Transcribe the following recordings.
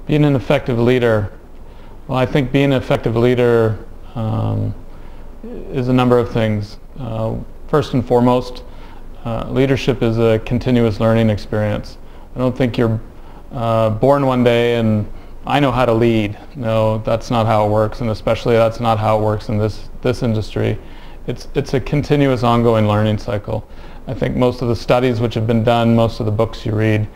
Being an effective leader, well, I think being an effective leader is a number of things. First and foremost, leadership is a continuous learning experience. I don't think you're born one day and I know how to lead. No, that's not how it works, and especially that's not how it works in this industry. It's a continuous ongoing learning cycle. I think most of the studies which have been done, most of the books you read,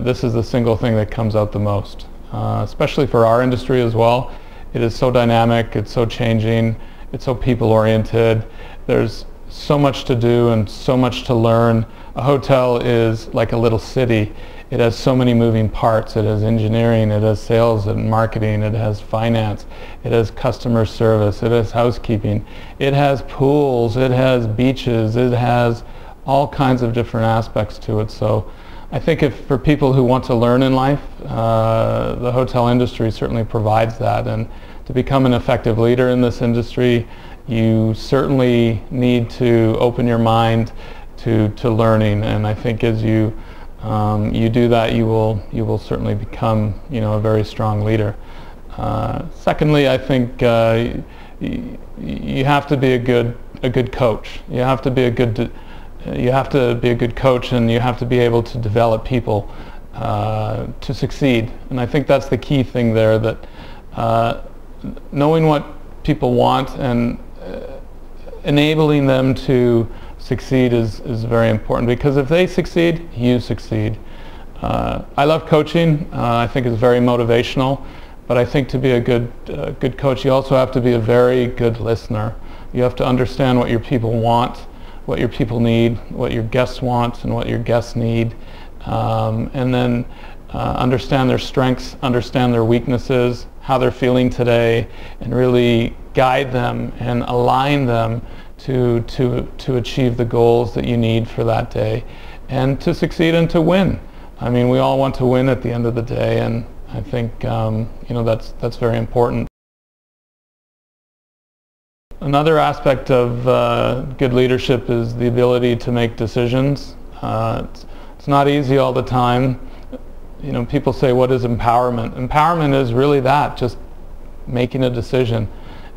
this is the single thing that comes out the most, especially for our industry as well. It is so dynamic, it's so changing, it's so people-oriented. There's so much to do and so much to learn. A hotel is like a little city. It has so many moving parts. It has engineering, it has sales and marketing, it has finance, it has customer service, it has housekeeping, it has pools, it has beaches, it has all kinds of different aspects to it. So I think if for people who want to learn in life, the hotel industry certainly provides that. And to become an effective leader in this industry, you certainly need to open your mind to learning. And I think as you do that, you will certainly become, a very strong leader. Secondly, I think you have to be a good coach. You have to be a good coach, and you have to be able to develop people to succeed. And I think that's the key thing there, that knowing what people want and enabling them to succeed is very important, because if they succeed, you succeed. I love coaching. I think it's very motivational, but I think to be a good coach, you also have to be a very good listener. You have to understand what your people want, what your people need, what your guests want, and what your guests need, and then understand their strengths, understand their weaknesses, how they're feeling today, and really guide them and align them to achieve the goals that you need for that day, and to succeed and to win. I mean, we all want to win at the end of the day, and I think that's very important. Another aspect of good leadership is the ability to make decisions. It's not easy all the time. People say, what is empowerment? Empowerment is really that, just making a decision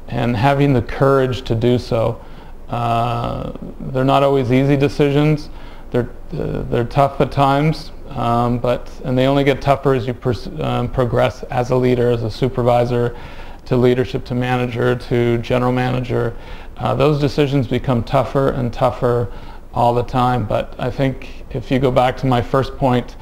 and having the courage to do so. They're not always easy decisions. They're tough at times, and they only get tougher as you progress as a leader, as a supervisor, to leadership, to manager, to general manager. Those decisions become tougher and tougher all the time. But I think if you go back to my first point,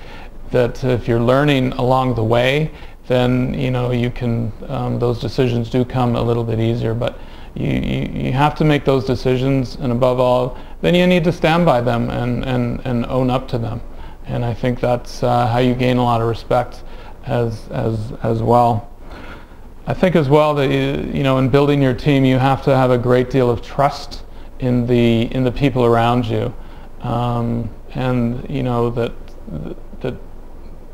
that if you're learning along the way, then you can those decisions do come a little bit easier. But you have to make those decisions, and above all, then you need to stand by them and own up to them. And I think that's how you gain a lot of respect as well. I think as well that in building your team, you have to have a great deal of trust in the people around you, and that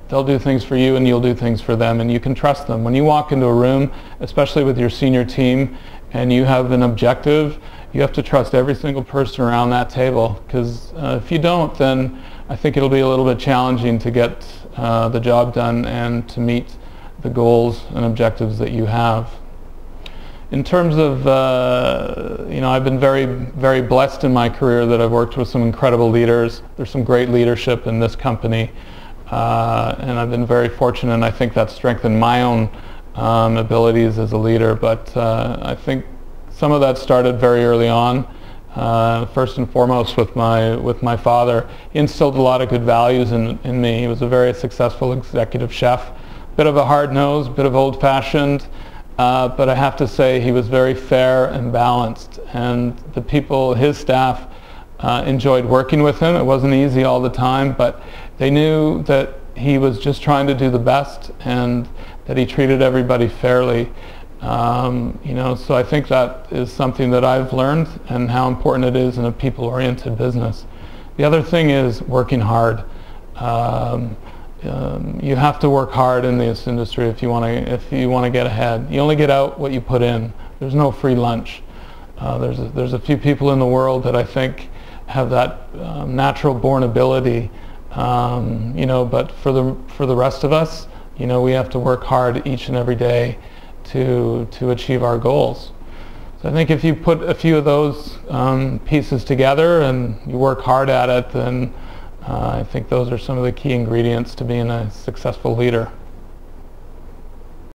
they'll do things for you and you'll do things for them, and you can trust them. When you walk into a room, especially with your senior team, and you have an objective, you have to trust every single person around that table, because if you don't, then I think it'll be a little bit challenging to get the job done and to meet the goals and objectives that you have. In terms of, I've been very, very blessed in my career that I've worked with some incredible leaders. There's some great leadership in this company, and I've been very fortunate, and I think that's strengthened my own abilities as a leader. But I think some of that started very early on. First and foremost with my father. He instilled a lot of good values in me. He was a very successful executive chef. Bit of a hard nose, bit of old-fashioned, but I have to say he was very fair and balanced, and the people, his staff, enjoyed working with him. It wasn't easy all the time, but they knew that he was just trying to do the best and that he treated everybody fairly. So I think that is something that I've learned, and how important it is in a people-oriented business. The other thing is working hard. You have to work hard in this industry if you want to get ahead. You only get out what you put in. There's no free lunch. There's a few people in the world that I think have that natural born ability, but for the rest of us, You know, we have to work hard each and every day to achieve our goals. So I think if you put a few of those pieces together and you work hard at it, then I think those are some of the key ingredients to being a successful leader.